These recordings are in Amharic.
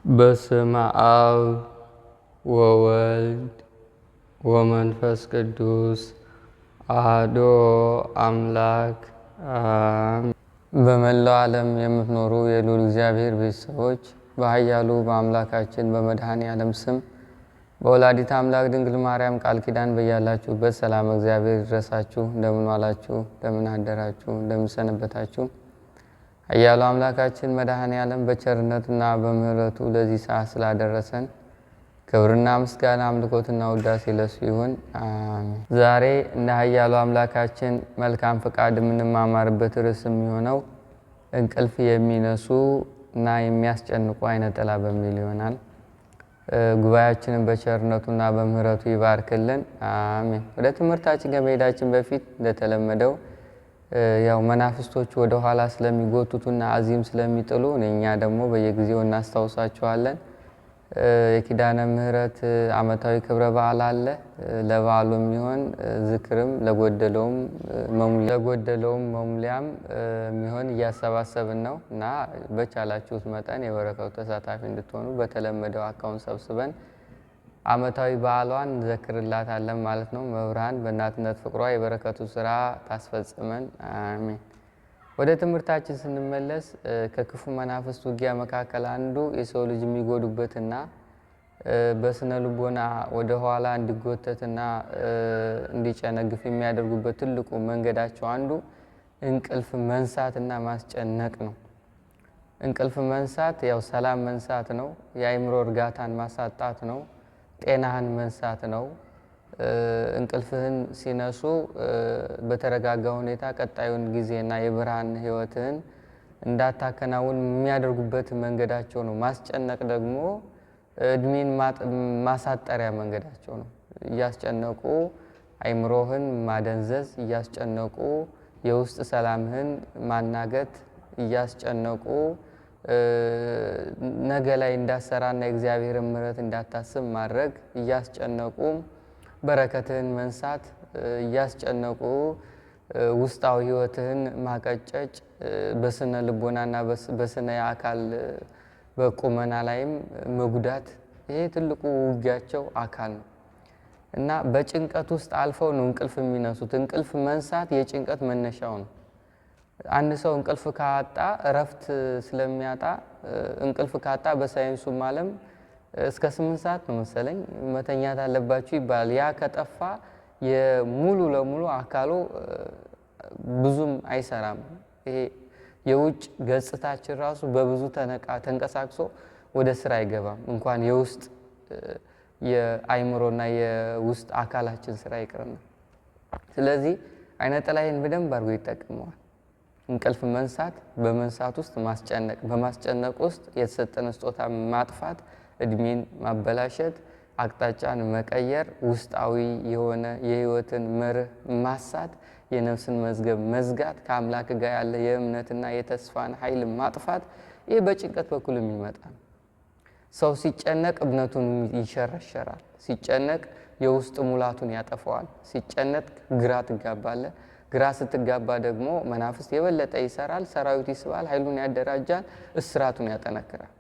በስመ አብ ወወልድ ወመንፈስ ቅዱስ አሐዱ አምላክ አሜን። በመላው ዓለም የምትኖሩ የልዑል እግዚአብሔር ቤተሰቦች በኃያሉ በአምላካችን በመድኃኔ ዓለም ስም በወላዲተ አምላክ ድንግል ማርያም ቃል ኪዳን በያላችሁበት ሰላም እግዚአብሔር ይድረሳችሁ። እንደምን ዋላችሁ? እንደምን አደራችሁ? እንደምን ሰነበታችሁ? ኃያሉ አምላካችን መድኃኔ ዓለም በቸርነቱና በምሕረቱ ለዚህ ሰዓት ስላደረሰን ክብርና ምስጋና አምልኮትና ውዳሴ ለሱ ይሁን፣ አሜን። ዛሬ እንደ ኃያሉ አምላካችን መልካም ፈቃድ የምንማማርበት ርዕስ የሚሆነው እንቅልፍ የሚነሱ እና የሚያስጨንቁ አይነ ጥላ በሚል ይሆናል። ጉባኤያችንን በቸርነቱና በምሕረቱ ይባርክልን፣ አሜን። ወደ ትምህርታችን ከመሄዳችን በፊት እንደተለመደው ያው መናፍስቶቹ ወደ ኋላ ስለሚጎቱቱና አዚም ስለሚጥሉ እኛ ደግሞ በየጊዜው እናስታውሳቸዋለን። የኪዳነ ምሕረት ዓመታዊ ክብረ በዓል አለ። ለበዓሉ የሚሆን ዝክርም ለጎደለውም መሙሊያም የሚሆን እያሰባሰብን ነው እና በቻላችሁት መጠን የበረከቱ ተሳታፊ እንድትሆኑ በተለመደው አካውንት ሰብስበን ዓመታዊ በዓሏን እንዘክርላታለን ማለት ነው። መብርሃን በእናትነት ፍቅሯ የበረከቱ ስራ ታስፈጽመን፣ አሜን። ወደ ትምህርታችን ስንመለስ ከክፉ መናፍስት ውጊያ መካከል አንዱ የሰው ልጅ የሚጎዱበትና በስነ ልቦና ወደ ኋላ እንዲጎተትና እንዲጨነግፍ የሚያደርጉበት ትልቁ መንገዳቸው አንዱ እንቅልፍ መንሳትና ማስጨነቅ ነው። እንቅልፍ መንሳት ያው ሰላም መንሳት ነው። የአእምሮ እርጋታን ማሳጣት ነው። ጤናህን መንሳት ነው። እንቅልፍህን ሲነሱ በተረጋጋ ሁኔታ ቀጣዩን ጊዜና የብርሃን ህይወትህን እንዳታከናውን የሚያደርጉበት መንገዳቸው ነው። ማስጨነቅ ደግሞ እድሜን ማሳጠሪያ መንገዳቸው ነው። እያስጨነቁ አእምሮህን ማደንዘዝ፣ እያስጨነቁ የውስጥ ሰላምህን ማናገት፣ እያስጨነቁ ነገ ላይ እንዳሰራና የእግዚአብሔር ምሕረት እንዳታስብ ማድረግ፣ እያስጨነቁ በረከትህን መንሳት፣ እያስጨነቁ ውስጣዊ ህይወትህን ማቀጨጭ፣ በስነ ልቦናና በስነ የአካል በቁመና ላይም መጉዳት፣ ይሄ ትልቁ ውጊያቸው አካል ነው እና በጭንቀት ውስጥ አልፈው ነው እንቅልፍ የሚነሱት። እንቅልፍ መንሳት የጭንቀት መነሻው ነው። አንድ ሰው እንቅልፍ ካጣ እረፍት ስለሚያጣ እንቅልፍ ካጣ በሳይንሱም ዓለም እስከ 8 ሰዓት ነው መሰለኝ መተኛት አለባችሁ ይባላል። ያ ከጠፋ ሙሉ ለሙሉ አካሉ ብዙም አይሰራም። ይሄ የውጭ ገጽታችን ራሱ በብዙ ተንቀሳቅሶ ወደ ስራ አይገባም። እንኳን የውስጥ የአእምሮና የውስጥ አካላችን ስራ ይቅርና። ስለዚህ አይነ ጥላዬን በደንብ አድርጎ ይጠቀመዋል። እንቅልፍ መንሳት፣ በመንሳት ውስጥ ማስጨነቅ፣ በማስጨነቅ ውስጥ የተሰጠን ስጦታ ማጥፋት፣ እድሜን ማበላሸት፣ አቅጣጫን መቀየር፣ ውስጣዊ የሆነ የህይወትን መርህ ማሳት፣ የነፍስን መዝገብ መዝጋት፣ ከአምላክ ጋር ያለ የእምነትና የተስፋን ኃይል ማጥፋት፣ ይህ በጭንቀት በኩል የሚመጣ ነው። ሰው ሲጨነቅ እምነቱን ይሸረሸራል። ሲጨነቅ የውስጥ ሙላቱን ያጠፈዋል። ሲጨነቅ ግራ ትጋባለህ። ግራ ስትጋባ ደግሞ መናፍስት የበለጠ ይሰራል፣ ሰራዊት ይስባል፣ ኃይሉን ያደራጃል፣ እስራቱን ያጠነክራል።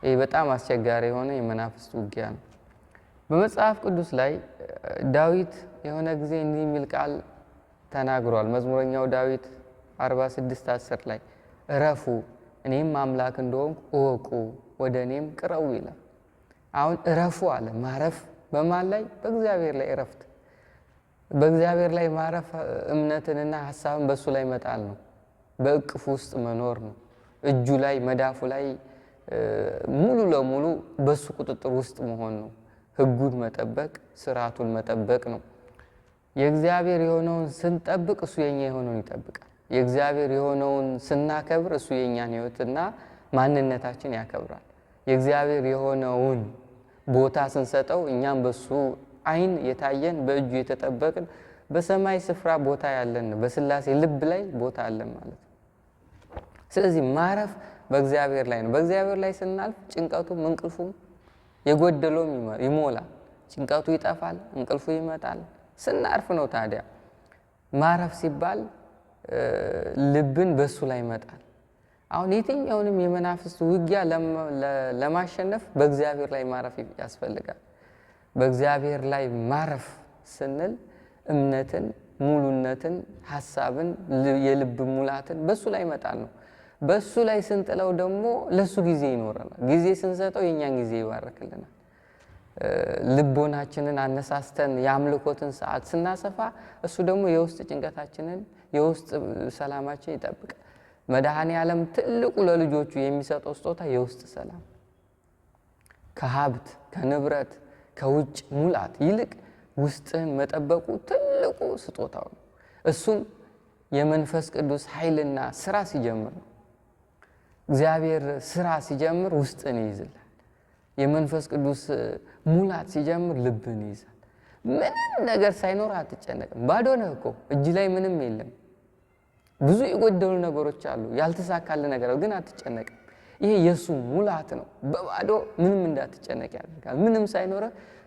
ይህ በጣም አስቸጋሪ የሆነ የመናፍስት ውጊያ ነው። በመጽሐፍ ቅዱስ ላይ ዳዊት የሆነ ጊዜ እንዲህ የሚል ቃል ተናግሯል። መዝሙረኛው ዳዊት 46:10 ላይ እረፉ፣ እኔም አምላክ እንደሆንኩ እወቁ፣ ወደ እኔም ቅረቡ ይላል። አሁን እረፉ አለ። ማረፍ በማን ላይ? በእግዚአብሔር ላይ እረፍት። በእግዚአብሔር ላይ ማረፍ እምነትንና ሐሳብን በሱ ላይ መጣል ነው። በእቅፉ ውስጥ መኖር ነው። እጁ ላይ መዳፉ ላይ ሙሉ ለሙሉ በሱ ቁጥጥር ውስጥ መሆን ነው። ሕጉን መጠበቅ፣ ስርዓቱን መጠበቅ ነው። የእግዚአብሔር የሆነውን ስንጠብቅ እሱ የኛ የሆነውን ይጠብቃል። የእግዚአብሔር የሆነውን ስናከብር እሱ የኛን ሕይወትና ማንነታችን ያከብራል። የእግዚአብሔር የሆነውን ቦታ ስንሰጠው እኛም በሱ አይን የታየን በእጁ የተጠበቅን በሰማይ ስፍራ ቦታ ያለን በስላሴ ልብ ላይ ቦታ አለን ማለት ነው። ስለዚህ ማረፍ በእግዚአብሔር ላይ ነው። በእግዚአብሔር ላይ ስናልፍ ጭንቀቱም እንቅልፉም የጎደለውም ይሞላል። ጭንቀቱ ይጠፋል፣ እንቅልፉ ይመጣል። ስናርፍ ነው ታዲያ ማረፍ ሲባል ልብን በሱ ላይ ይመጣል። አሁን የትኛውንም የመናፍስት ውጊያ ለማሸነፍ በእግዚአብሔር ላይ ማረፍ ያስፈልጋል። በእግዚአብሔር ላይ ማረፍ ስንል እምነትን፣ ሙሉነትን፣ ሐሳብን፣ የልብ ሙላትን በሱ ላይ መጣል ነው። በሱ ላይ ስንጥለው ደግሞ ለሱ ጊዜ ይኖረናል። ጊዜ ስንሰጠው የኛን ጊዜ ይባርክልናል። ልቦናችንን አነሳስተን የአምልኮትን ሰዓት ስናሰፋ እሱ ደግሞ የውስጥ ጭንቀታችንን የውስጥ ሰላማችን ይጠብቃል። መድኃኔ ዓለም ትልቁ ለልጆቹ የሚሰጠው ስጦታ የውስጥ ሰላም ከሀብት ከንብረት ከውጭ ሙላት ይልቅ ውስጥህን መጠበቁ ትልቁ ስጦታው ነው። እሱም የመንፈስ ቅዱስ ኃይልና ስራ ሲጀምር ነው። እግዚአብሔር ስራ ሲጀምር ውስጥን ይይዝላል። የመንፈስ ቅዱስ ሙላት ሲጀምር ልብን ይይዛል። ምንም ነገር ሳይኖር አትጨነቅም። ባዶ ነህ እኮ እጅ ላይ ምንም የለም። ብዙ የጎደሉ ነገሮች አሉ፣ ያልተሳካለ ነገር ግን አትጨነቅም። ይሄ የሱ ሙላት ነው። በባዶ ምንም እንዳትጨነቅ ያደርጋል። ምንም ሳይኖር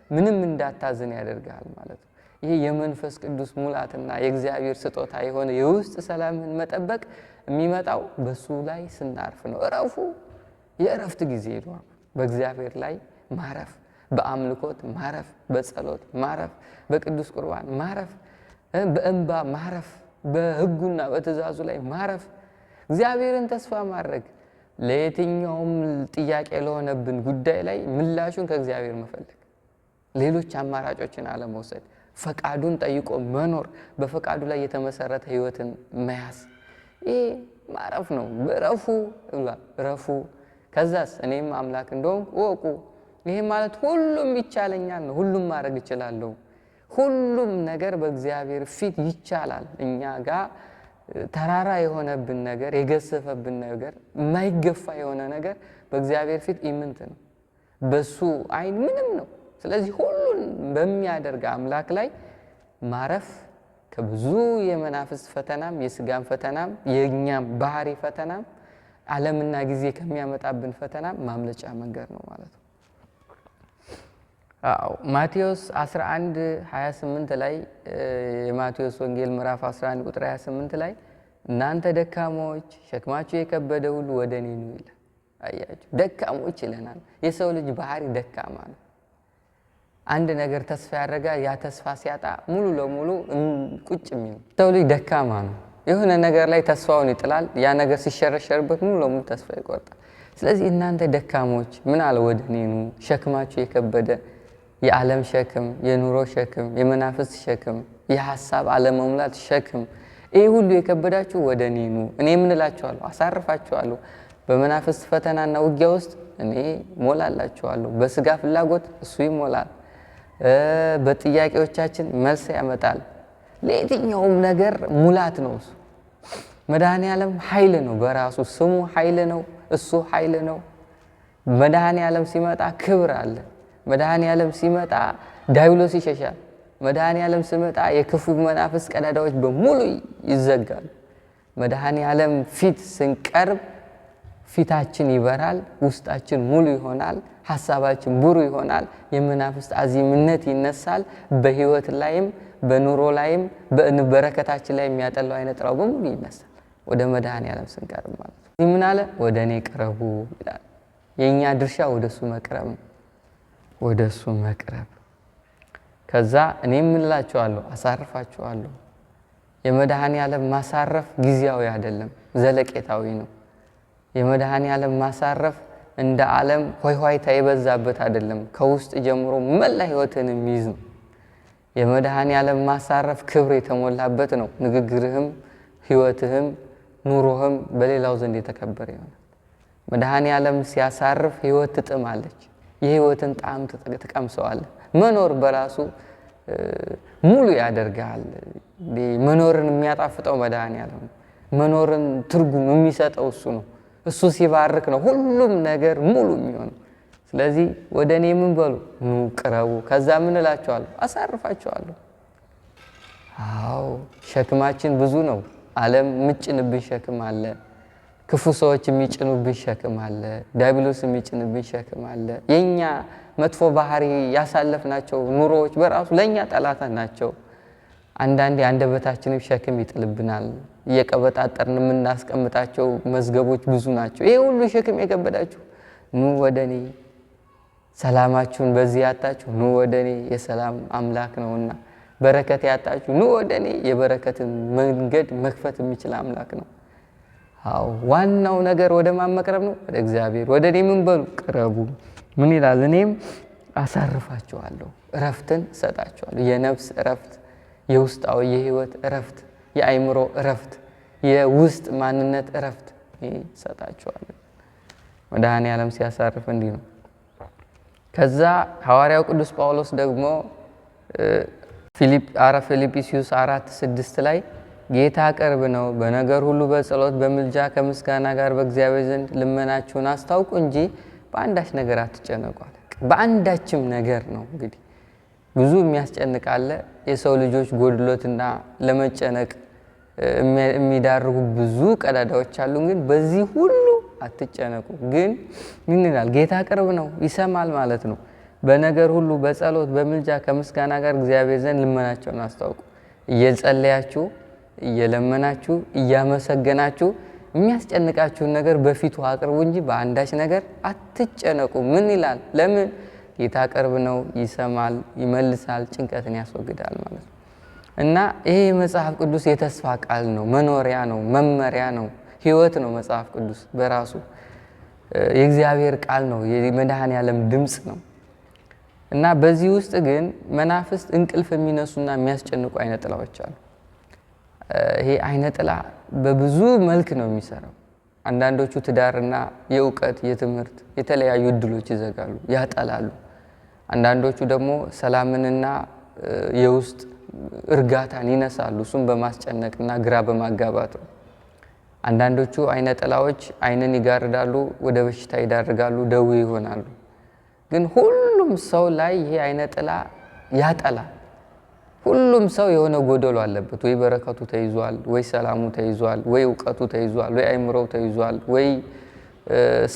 ምንም እንዳታዝን ያደርጋል ማለት ነው። ይሄ የመንፈስ ቅዱስ ሙላትና የእግዚአብሔር ስጦታ የሆነ የውስጥ ሰላምን መጠበቅ የሚመጣው በሱ ላይ ስናርፍ ነው። እረፉ፣ የእረፍት ጊዜ ነው። በእግዚአብሔር ላይ ማረፍ፣ በአምልኮት ማረፍ፣ በጸሎት ማረፍ፣ በቅዱስ ቁርባን ማረፍ፣ በእንባ ማረፍ፣ በሕጉና በትእዛዙ ላይ ማረፍ፣ እግዚአብሔርን ተስፋ ማድረግ፣ ለየትኛውም ጥያቄ ለሆነብን ጉዳይ ላይ ምላሹን ከእግዚአብሔር መፈለግ፣ ሌሎች አማራጮችን አለመውሰድ፣ ፈቃዱን ጠይቆ መኖር፣ በፈቃዱ ላይ የተመሰረተ ሕይወትን መያዝ፣ ይሄ ማረፍ ነው። በረፉ ረፉ። ከዛስ እኔም አምላክ እንደሆንኩ እወቁ። ይሄ ማለት ሁሉም ይቻለኛል ነው። ሁሉም ማድረግ እችላለሁ። ሁሉም ነገር በእግዚአብሔር ፊት ይቻላል። እኛ ጋር ተራራ የሆነብን ነገር፣ የገሰፈብን ነገር፣ የማይገፋ የሆነ ነገር በእግዚአብሔር ፊት ኢምንት ነው። በሱ አይን ምንም ነው። ስለዚህ ሁሉን በሚያደርግ አምላክ ላይ ማረፍ ከብዙ የመናፍስት ፈተናም የስጋም ፈተናም የእኛም ባህሪ ፈተናም ዓለምና ጊዜ ከሚያመጣብን ፈተናም ማምለጫ መንገድ ነው ማለት ነው። ማቴዎስ 11:28 ላይ የማቴዎስ ወንጌል ምዕራፍ 11 ቁጥር 28 ላይ እናንተ ደካሞች ሸክማችሁ የከበደ ሁሉ ወደ እኔ ኑ ይላል። አያችሁ፣ ደካሞች ይለናል። የሰው ልጅ ባህሪ ደካማ ነው። አንድ ነገር ተስፋ ያደርጋል። ያ ተስፋ ሲያጣ ሙሉ ለሙሉ ቁጭ የሚል ሰው ልጅ ደካማ ነው። የሆነ ነገር ላይ ተስፋውን ይጥላል። ያ ነገር ሲሸረሸርበት ሙሉ ለሙሉ ተስፋ ይቆርጣል። ስለዚህ እናንተ ደካሞች ምን አለ? ወደ እኔ ኑ፣ ሸክማችሁ የከበደ የዓለም ሸክም፣ የኑሮ ሸክም፣ የመናፍስት ሸክም፣ የሐሳብ አለመሙላት ሸክም፣ ይህ ሁሉ የከበዳችሁ ወደ እኔ ኑ፣ እኔ ምን እላችኋለሁ? አሳርፋችኋለሁ። በመናፍስት ፈተናና ውጊያ ውስጥ እኔ ሞላላችኋለሁ። በስጋ ፍላጎት እሱ ይሞላል። በጥያቄዎቻችን መልስ ያመጣል። ለየትኛውም ነገር ሙላት ነው እሱ። መድኃኔ ዓለም ኃይል ነው። በራሱ ስሙ ኃይል ነው። እሱ ኃይል ነው። መድኃኔ ዓለም ሲመጣ ክብር አለ። መድኃኔ ዓለም ሲመጣ ዲያብሎስ ይሸሻል። መድኃኔ ዓለም ሲመጣ የክፉ መናፍስት ቀዳዳዎች በሙሉ ይዘጋሉ። መድኃኔ ዓለም ፊት ስንቀርብ ፊታችን ይበራል፣ ውስጣችን ሙሉ ይሆናል፣ ሐሳባችን ብሩህ ይሆናል። የመናፍስት አዚምነት ይነሳል። በህይወት ላይም በኑሮ ላይም በበረከታችን ላይ የሚያጠላው አይነት ጥራው በሙሉ ይነሳል። ወደ መድኃኔ ዓለም ስንቀርብ ማለት ነው። እዚህ ምን አለ? ወደ እኔ ቅረቡ ይላል። የኛ ድርሻ ወደሱ መቅረብ ነው። ወደሱ መቅረብ። ከዛ እኔ ምን እላችኋለሁ? አሳርፋችኋለሁ። የመድኃኔ ዓለም ማሳረፍ ጊዜያዊ አይደለም፣ ዘለቄታዊ ነው። የመድኃኔ ዓለም ማሳረፍ እንደ ዓለም ሆይሆይታ የበዛበት አይደለም፣ ከውስጥ ጀምሮ መላ ህይወትን የሚይዝ ነው። የመድኃኔ ዓለም ማሳረፍ ክብር የተሞላበት ነው። ንግግርህም ህይወትህም ኑሮህም በሌላው ዘንድ የተከበረ ይሆናል። መድኃኔ ዓለም ሲያሳርፍ ህይወት ትጥማለች። የህይወትን ጣዕም ትቀምሰዋለህ። መኖር በራሱ ሙሉ ያደርጋል። መኖርን የሚያጣፍጠው መድኃኔ ዓለም ነው። መኖርን ትርጉም የሚሰጠው እሱ ነው። እሱ ሲባርክ ነው ሁሉም ነገር ሙሉ የሚሆነው። ስለዚህ ወደ እኔ ምን በሉ? ኑ ቅረቡ። ከዛ ምን እላችኋለሁ? አሳርፋችኋለሁ። አዎ ሸክማችን ብዙ ነው። ዓለም የምጭንብን ሸክም አለ። ክፉ ሰዎች የሚጭኑብን ሸክም አለ። ዲያብሎስ የሚጭንብን ሸክም አለ። የኛ መጥፎ ባህሪ ያሳለፍናቸው ኑሮዎች በራሱ ለኛ ጠላት ናቸው። አንዳንዴ አንደበታችንም ሸክም ይጥልብናል። እየቀበጣጠርን የምናስቀምጣቸው መዝገቦች ብዙ ናቸው። ይሄ ሁሉ ሸክም የከበዳችሁ ኑ ወደ እኔ፣ ሰላማችሁን በዚህ ያጣችሁ ኑ ወደ እኔ፣ የሰላም አምላክ ነውና። በረከት ያጣችሁ ኑ ወደ እኔ፣ የበረከትን መንገድ መክፈት የሚችል አምላክ ነው። አዎ ዋናው ነገር ወደ ማን መቅረብ ነው? ወደ እግዚአብሔር። ወደ እኔ ምን በሉ? ቅረቡ። ምን ይላል? እኔም አሳርፋችኋለሁ፣ እረፍትን እሰጣችኋለሁ። የነፍስ እረፍት፣ የውስጣዊ የህይወት እረፍት፣ የአእምሮ እረፍት፣ የውስጥ ማንነት እረፍት እሰጣችኋለሁ። መድኃኔዓለም ሲያሳርፍ እንዲህ ነው። ከዛ ሐዋርያው ቅዱስ ጳውሎስ ደግሞ ፊልጵስዩስ 4:6 ላይ ጌታ ቅርብ ነው፣ በነገር ሁሉ በጸሎት በምልጃ ከምስጋና ጋር በእግዚአብሔር ዘንድ ልመናችሁን አስታውቁ እንጂ በአንዳች ነገር አትጨነቁ አለ። በአንዳችም ነገር ነው። እንግዲህ ብዙ የሚያስጨንቅ አለ። የሰው ልጆች ጎድሎትና ለመጨነቅ የሚዳርጉ ብዙ ቀዳዳዎች አሉ። ግን በዚህ ሁሉ አትጨነቁ። ግን ምን ይላል? ጌታ ቅርብ ነው፣ ይሰማል ማለት ነው። በነገር ሁሉ በጸሎት በምልጃ ከምስጋና ጋር እግዚአብሔር ዘንድ ልመናቸውን አስታውቁ። እየጸለያችሁ እየለመናችሁ እያመሰገናችሁ የሚያስጨንቃችሁን ነገር በፊቱ አቅርቡ እንጂ በአንዳች ነገር አትጨነቁ። ምን ይላል? ለምን? ጌታ ቅርብ ነው፣ ይሰማል፣ ይመልሳል፣ ጭንቀትን ያስወግዳል ማለት ነው። እና ይሄ መጽሐፍ ቅዱስ የተስፋ ቃል ነው፣ መኖሪያ ነው፣ መመሪያ ነው፣ ህይወት ነው። መጽሐፍ ቅዱስ በራሱ የእግዚአብሔር ቃል ነው፣ የመድኃኔዓለም ድምፅ ነው። እና በዚህ ውስጥ ግን መናፍስት እንቅልፍ የሚነሱና የሚያስጨንቁ አይነ ጥላዎች አሉ። ይሄ አይነ ጥላ በብዙ መልክ ነው የሚሰራው። አንዳንዶቹ ትዳርና የእውቀት የትምህርት የተለያዩ እድሎች ይዘጋሉ፣ ያጠላሉ። አንዳንዶቹ ደግሞ ሰላምንና የውስጥ እርጋታን ይነሳሉ፣ እሱም በማስጨነቅና ግራ በማጋባት ነው። አንዳንዶቹ አይነ ጥላዎች አይንን ይጋርዳሉ፣ ወደ በሽታ ይዳርጋሉ፣ ደዌ ይሆናሉ። ግን ሁሉም ሰው ላይ ይሄ አይነ ጥላ ያጠላል። ሁሉም ሰው የሆነ ጎደሎ አለበት። ወይ በረከቱ ተይዟል፣ ወይ ሰላሙ ተይዟል፣ ወይ እውቀቱ ተይዟል፣ ወይ አእምሮው ተይዟል፣ ወይ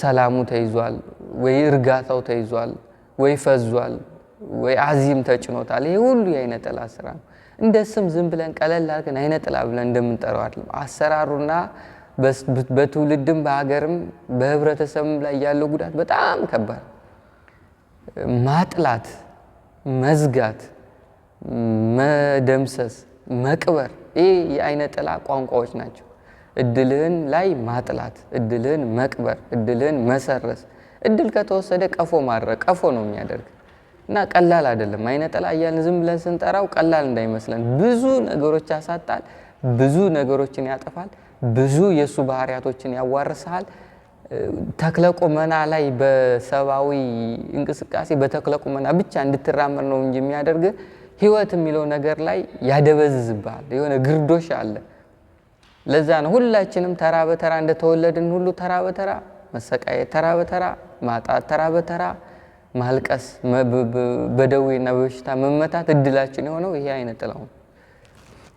ሰላሙ ተይዟል፣ ወይ እርጋታው ተይዟል፣ ወይ ፈዟል፣ ወይ አዚም ተጭኖታል። ይሄ ሁሉ የአይነ ጥላ ስራ ነው። እንደ ስም ዝም ብለን ቀለል አድርገን አይነ ጥላ ብለን እንደምንጠራው አይደለም። አሰራሩና በትውልድም በሀገርም በህብረተሰብም ላይ ያለው ጉዳት በጣም ከባድ፣ ማጥላት፣ መዝጋት፣ መደምሰስ፣ መቅበር፣ ይሄ የአይነ ጥላ ቋንቋዎች ናቸው። እድልህን ላይ ማጥላት፣ እድልህን መቅበር፣ እድልህን መሰረስ። እድል ከተወሰደ ቀፎ ማድረግ፣ ቀፎ ነው የሚያደርግ እና ቀላል አይደለም። አይነ ጥላ እያልን ዝም ብለን ስንጠራው ቀላል እንዳይመስለን። ብዙ ነገሮች ያሳጣል፣ ብዙ ነገሮችን ያጠፋል፣ ብዙ የሱ ባህሪያቶችን ያዋርሳል። ተክለቁመና ላይ በሰባዊ እንቅስቃሴ በተክለቁመና ብቻ እንድትራመድ ነው እንጂ የሚያደርግ ህይወት የሚለው ነገር ላይ ያደበዝዝባል። የሆነ ግርዶሽ አለ። ለዛ ነው ሁላችንም ተራ በተራ እንደተወለድን ሁሉ ተራ በተራ መሰቃየት፣ ተራ በተራ ማጣት፣ ተራ በተራ ማልቀስ፣ በደዌና በበሽታ መመታት እድላችን የሆነው ይሄ አይነ ጥላው።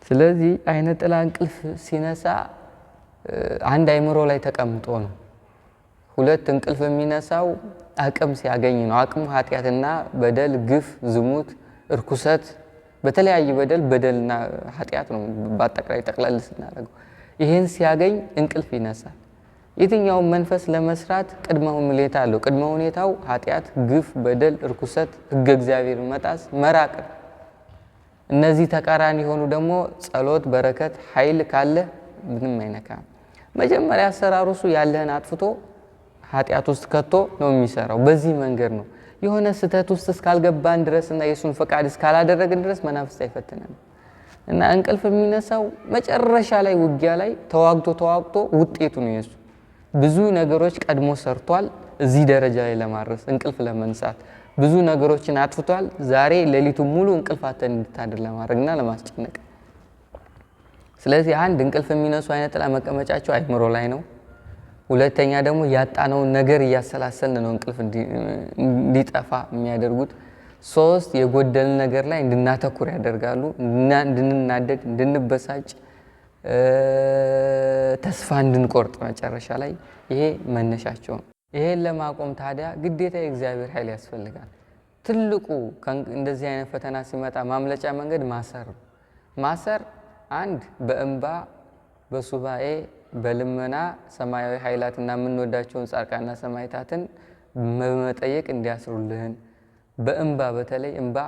ስለዚህ አይነ ጥላ እንቅልፍ ሲነሳ አንድ አይምሮ ላይ ተቀምጦ ነው። ሁለት እንቅልፍ የሚነሳው አቅም ሲያገኝ ነው። አቅሙ ኃጢአትና በደል፣ ግፍ፣ ዝሙት፣ እርኩሰት፣ በተለያየ በደልና ኃጢአት ነው በአጠቃላይ ጠቅለል ስናደርገው። ይሄን ሲያገኝ እንቅልፍ ይነሳል። የትኛውም መንፈስ ለመስራት ቅድመ ሁኔታ አለው። ቅድመ ሁኔታው ኃጢአት፣ ግፍ፣ በደል፣ እርኩሰት፣ ህገ እግዚአብሔር መጣስ፣ መራቅ። እነዚህ ተቃራኒ የሆኑ ደግሞ ጸሎት፣ በረከት፣ ኃይል ካለ ምንም አይነካም። መጀመሪያ አሰራሩ እሱ ያለህን አጥፍቶ ኃጢአት ውስጥ ከቶ ነው የሚሰራው። በዚህ መንገድ ነው። የሆነ ስህተት ውስጥ እስካልገባን ድረስና የሱን ፈቃድ እስካላደረግን ድረስ መናፍስት አይፈትነንም። እና እንቅልፍ የሚነሳው መጨረሻ ላይ ውጊያ ላይ ተዋግቶ ውጤቱ ነው የሱ። ብዙ ነገሮች ቀድሞ ሰርቷል እዚህ ደረጃ ላይ ለማድረስ እንቅልፍ ለመንሳት ብዙ ነገሮችን አጥፍቷል። ዛሬ ሌሊቱን ሙሉ እንቅልፍ አተን እንድታድር ለማድረግና ለማስጨነቅ። ስለዚህ አንድ እንቅልፍ የሚነሱ አይነ ጥላ መቀመጫቸው አይምሮ ላይ ነው። ሁለተኛ ደግሞ ያጣነውን ነገር እያሰላሰልን ነው እንቅልፍ እንዲጠፋ የሚያደርጉት። ሶስት የጎደል ነገር ላይ እንድናተኩር ያደርጋሉ፣ እንድንናደድ፣ እንድንበሳጭ፣ ተስፋ እንድንቆርጥ መጨረሻ ላይ። ይሄ መነሻቸው ነው። ይሄን ለማቆም ታዲያ ግዴታ የእግዚአብሔር ኃይል ያስፈልጋል። ትልቁ እንደዚህ አይነት ፈተና ሲመጣ ማምለጫ መንገድ ማሰር ነው። ማሰር አንድ በእንባ በሱባኤ በልመና ሰማያዊ ኃይላትና የምንወዳቸውን ጻድቃንና ሰማዕታትን በመጠየቅ እንዲያስሩልን። በእንባ በተለይ እንባ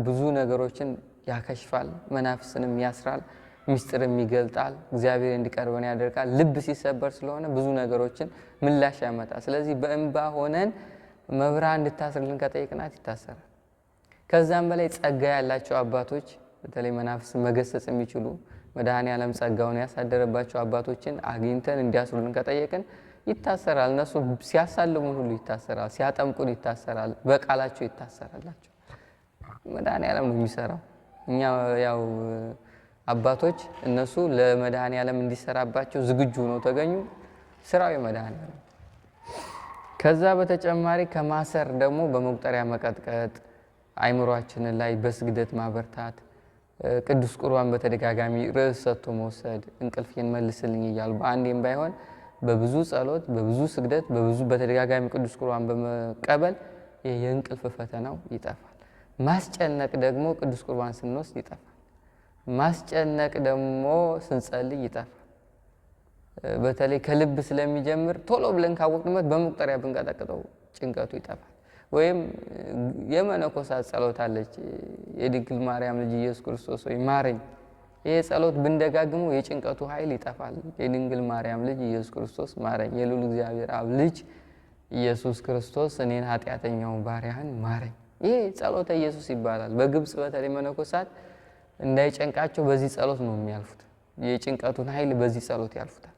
ብዙ ነገሮችን ያከሽፋል፣ መናፍስንም ያስራል፣ ምስጢርም ይገልጣል፣ እግዚአብሔር እንዲቀርበን ያደርጋል። ልብ ሲሰበር ስለሆነ ብዙ ነገሮችን ምላሽ ያመጣል። ስለዚህ በእንባ ሆነን መብርሃን እንድታስርልን ከጠየቅናት ይታሰራል። ከዛም በላይ ጸጋ ያላቸው አባቶች በተለይ መናፍስ መገሰጽ የሚችሉ መድኃኔዓለም ጸጋውን ያሳደረባቸው አባቶችን አግኝተን እንዲያስሩልን ከጠየቅን ይታሰራል። እነሱ ሲያሳልሙን ሁሉ ይታሰራል፣ ሲያጠምቁን ይታሰራል፣ በቃላቸው ይታሰራላቸው። መድኃኔዓለም ነው የሚሰራው። እኛ ያው አባቶች እነሱ ለመድኃኔዓለም እንዲሰራባቸው ዝግጁ ነው ተገኙ። ስራው የመድኃኔዓለም። ከዛ በተጨማሪ ከማሰር ደግሞ በመቁጠሪያ መቀጥቀጥ፣ አይምሯችንን ላይ በስግደት ማበርታት፣ ቅዱስ ቁርባን በተደጋጋሚ ርዕስ ሰጥቶ መውሰድ፣ እንቅልፌን መልስልኝ እያሉ በአንዴም ባይሆን በብዙ ጸሎት፣ በብዙ ስግደት፣ በተደጋጋሚ ቅዱስ ቁርባን በመቀበል የእንቅልፍ ፈተናው ይጠፋል። ማስጨነቅ ደግሞ ቅዱስ ቁርባን ስንወስድ ይጠፋል። ማስጨነቅ ደግሞ ስንጸልይ ይጠፋል። በተለይ ከልብ ስለሚጀምር ቶሎ ብለን ካወቅንበት በመቁጠሪያ ብንቀጠቅጠው ጭንቀቱ ይጠፋል። ወይም የመነኮሳት ጸሎት አለች፣ የድንግል ማርያም ልጅ ኢየሱስ ክርስቶስ ወይ ማረኝ። ይሄ ጸሎት ብንደጋግመው የጭንቀቱ ኃይል ይጠፋል። የድንግል ማርያም ልጅ ኢየሱስ ክርስቶስ ማረኝ፣ የልዑል እግዚአብሔር አብ ልጅ ኢየሱስ ክርስቶስ እኔን ኃጢአተኛውን ባሪያህን ማረኝ። ይሄ ጸሎተ ኢየሱስ ይባላል። በግብጽ በተለይ መነኮሳት እንዳይጨንቃቸው በዚህ ጸሎት ነው የሚያልፉት። የጭንቀቱን ኃይል በዚህ ጸሎት ያልፉታል።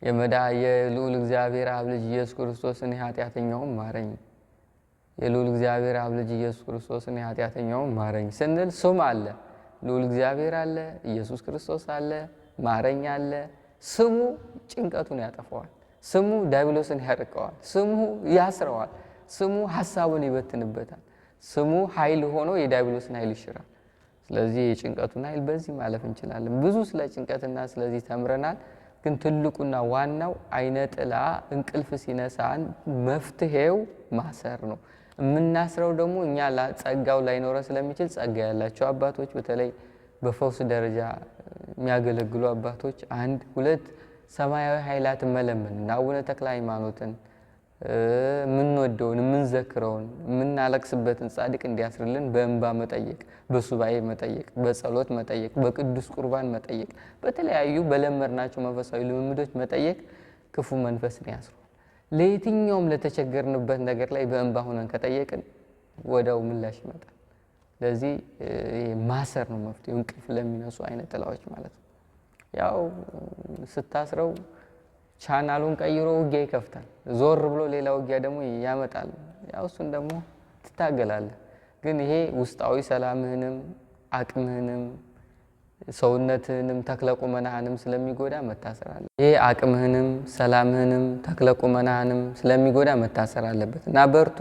የልዑል እግዚአብሔር አብ ልጅ ኢየሱስ ክርስቶስ እኔ ኃጢአተኛውን ማረኝ፣ የልዑል እግዚአብሔር አብ ልጅ ኢየሱስ ክርስቶስ እኔ ኃጢአተኛውን ማረኝ ስንል ስም አለ፣ ልዑል እግዚአብሔር አለ፣ ኢየሱስ ክርስቶስ አለ፣ ማረኝ አለ። ስሙ ጭንቀቱን ያጠፈዋል። ስሙ ዲያብሎስን ያርቀዋል። ስሙ ያስረዋል። ስሙ ሐሳቡን ይበትንበታል። ስሙ ኃይል ሆኖ የዲያብሎስን ኃይል ይሽራል። ስለዚህ የጭንቀቱን ኃይል በዚህ ማለፍ እንችላለን። ብዙ ስለ ጭንቀትና ስለዚህ ተምረናል። ግን ትልቁና ዋናው አይነ ጥላ እንቅልፍ ሲነሳን መፍትሄው ማሰር ነው። የምናስረው ደግሞ እኛ ጸጋው ላይኖረ ስለሚችል ጸጋ ያላቸው አባቶች በተለይ በፈውስ ደረጃ የሚያገለግሉ አባቶች 1 2 ሰማያዊ ኃይላትን መለመን እና አቡነ ተክለ ሃይማኖትን የምንወደውን የምንዘክረውን የምናለቅስበትን ጻድቅ እንዲያስርልን በእንባ መጠየቅ፣ በሱባኤ መጠየቅ፣ በጸሎት መጠየቅ፣ በቅዱስ ቁርባን መጠየቅ፣ በተለያዩ በለመድናቸው መንፈሳዊ ልምምዶች መጠየቅ ክፉ መንፈስን ያስሯል። ለየትኛውም ለተቸገርንበት ነገር ላይ በእንባ ሆነን ከጠየቅን ወዳው ምላሽ ይመጣል። ለዚህ ማሰር ነው መፍትሄው፣ እንቅልፍ ለሚነሱ አይነት ጥላዎች ማለት ነው። ያው ስታስረው ቻናሉን ቀይሮ ውጊያ ይከፍታል። ዞር ብሎ ሌላ ውጊያ ደግሞ ያመጣል። ያው እሱን ደግሞ ትታገላለህ። ግን ይሄ ውስጣዊ ሰላምህንም አቅምህንም ሰውነትህንም ተክለቁመናህንም ስለሚጎዳ መታሰር አለ። ይሄ አቅምህንም ሰላምህንም ተክለቁመናህንም ስለሚጎዳ መታሰር አለበት እና በርቱ።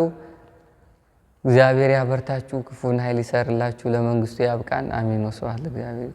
እግዚአብሔር ያበርታችሁ፣ ክፉን ኃይል ይሰርላችሁ፣ ለመንግስቱ ያብቃን። አሜን። ወስብሐት ለእግዚአብሔር።